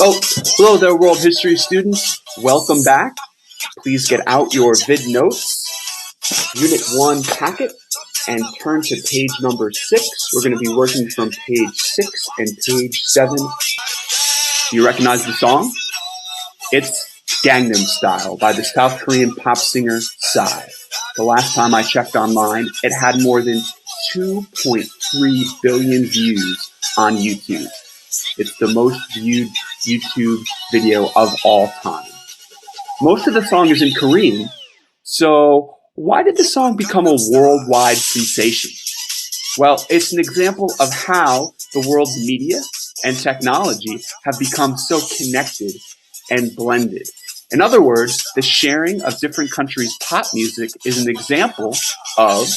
Oh, hello there, world history students. Welcome back. Please get out your vid notes, unit 1 packet, and turn to page number 6. We're going to be working from page 6 and page 7. Do you recognize the song? It's Gangnam Style by the South Korean pop singer Psy. The last time I checked online, it had more than 2.3 billion views on YouTube. It's the most viewed YouTube video of all time. Most of the song is in Korean, so why did the song become a worldwide sensation? Well, it's an example of how the world's media and technology have become so connected and blended. In other words, the sharing of different countries' pop music is an example of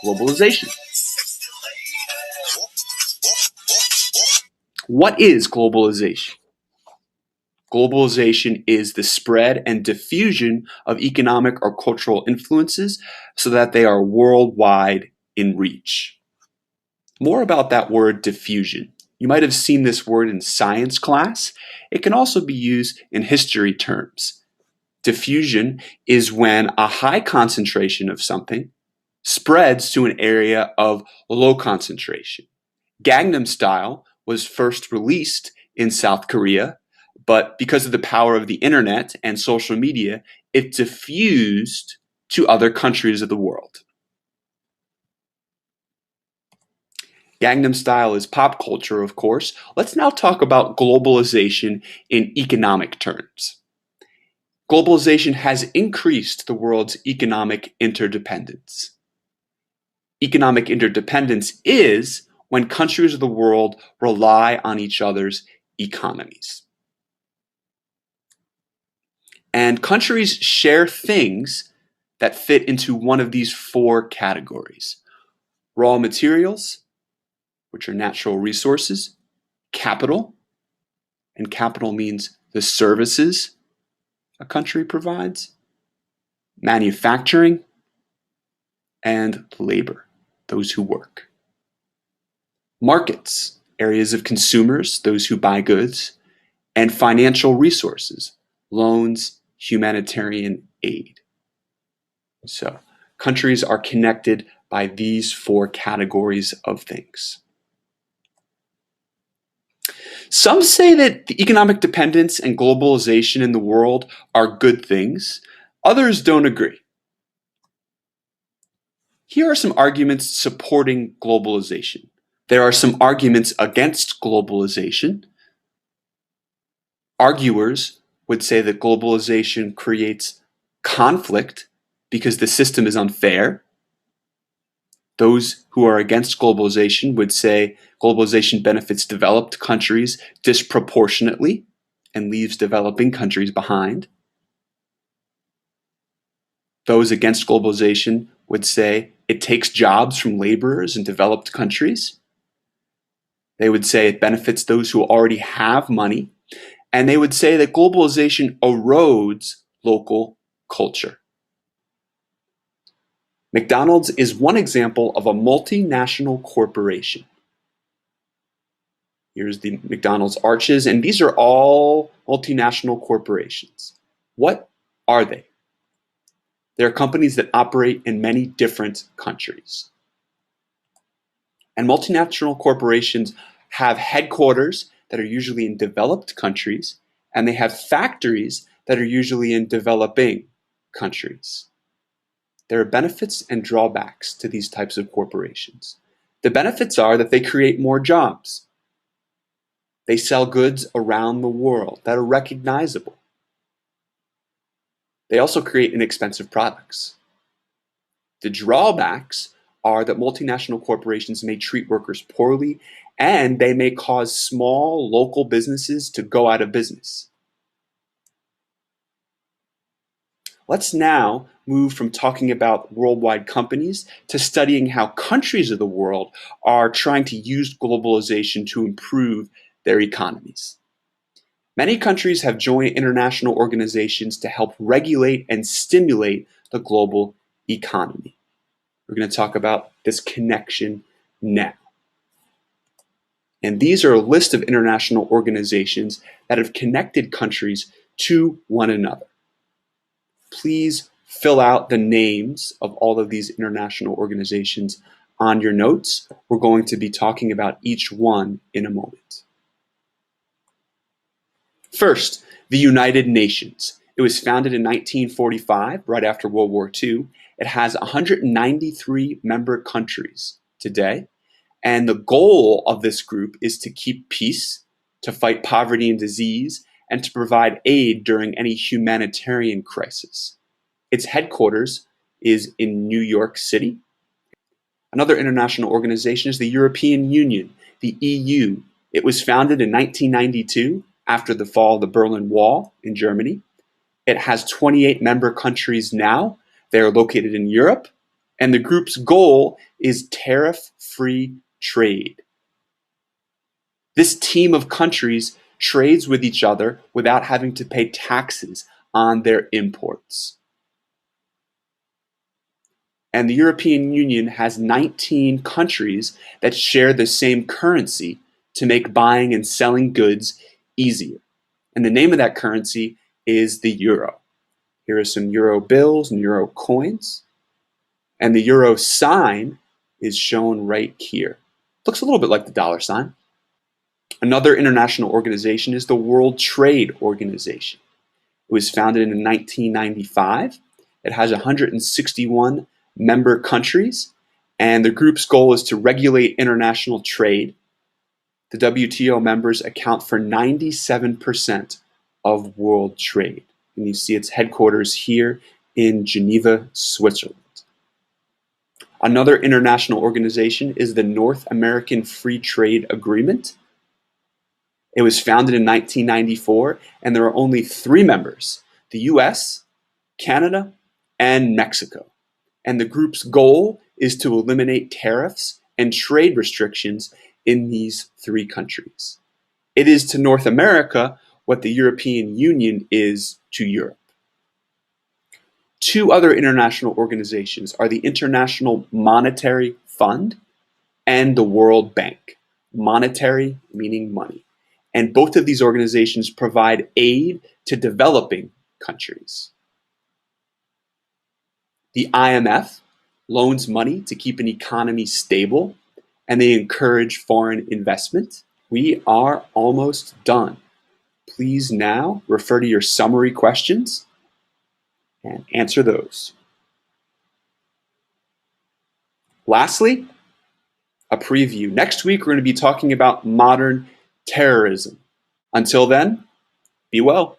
globalization. What is globalization? Globalization is the spread and diffusion of economic or cultural influences so that they are worldwide in reach. More about that word diffusion. You might have seen this word in science class. It can also be used in history terms. Diffusion is when a high concentration of something spreads to an area of low concentration. Gangnam Style was first released in South Korea, but because of the power of the internet and social media, it diffused to other countries of the world. Gangnam Style is pop culture, of course. Let's now talk about globalization in economic terms. Globalization has increased the world's economic interdependence. Economic interdependence is when countries of the world rely on each other's economies. And countries share things that fit into one of these 4 categories: raw materials, which are natural resources; capital, and capital means the services a country provides; manufacturing; and labor, those who work. Markets, areas of consumers, those who buy goods; and financial resources, loans, humanitarian aid. So, countries are connected by these 4 categories of things. Some say that the economic dependence and globalization in the world are good things. Others don't agree. Here are some arguments supporting globalization. There are some arguments against globalization. Arguers would say that globalization creates conflict because the system is unfair. Those who are against globalization would say globalization benefits developed countries disproportionately and leaves developing countries behind. Those against globalization would say it takes jobs from laborers in developed countries. They would say it benefits those who already have money. And they would say that globalization erodes local culture. McDonald's is one example of a multinational corporation. Here's the McDonald's arches, and these are all multinational corporations. What are they? They're companies that operate in many different countries. And multinational corporations have headquarters that are usually in developed countries, and they have factories that are usually in developing countries. There are benefits and drawbacks to these types of corporations. The benefits are that they create more jobs. They sell goods around the world that are recognizable. They also create inexpensive products. The drawbacks are that multinational corporations may treat workers poorly, and they may cause small local businesses to go out of business. Let's now move from talking about worldwide companies to studying how countries of the world are trying to use globalization to improve their economies. Many countries have joined international organizations to help regulate and stimulate the global economy. We're going to talk about this connection now. And these are a list of international organizations that have connected countries to one another. Please fill out the names of all of these international organizations on your notes. We're going to be talking about each one in a moment. First, the United Nations. It was founded in 1945, right after World War II. It has 193 member countries today. And the goal of this group is to keep peace, to fight poverty and disease, and to provide aid during any humanitarian crisis. Its headquarters is in New York City. Another international organization is the European Union, the EU. It was founded in 1992 after the fall of the Berlin Wall in Germany. It has 28 member countries now. They are located in Europe, and the group's goal is tariff-free trade. This team of countries trades with each other without having to pay taxes on their imports. And the European Union has 19 countries that share the same currency to make buying and selling goods easier. And the name of that currency is the euro. Here are some euro bills and euro coins. And the euro sign is shown right here. Looks a little bit like the dollar sign. Another international organization is the World Trade Organization. It was founded in 1995. It has 161 member countries, and the group's goal is to regulate international trade. The WTO members account for 97% of world trade. And you see its headquarters here in Geneva, Switzerland. Another international organization is the North American Free Trade Agreement. It was founded in 1994, and there are only 3 members: the US, Canada, and Mexico. And the group's goal is to eliminate tariffs and trade restrictions in these 3 countries. It is to North America what the European Union is to Europe. 2 other international organizations are the International Monetary Fund and the World Bank. Monetary meaning money. And both of these organizations provide aid to developing countries. The IMF loans money to keep an economy stable, and they encourage foreign investment. We are almost done. Please now refer to your summary questions and answer those. Lastly, a preview. Next week, we're going to be talking about modern terrorism. Until then, be well.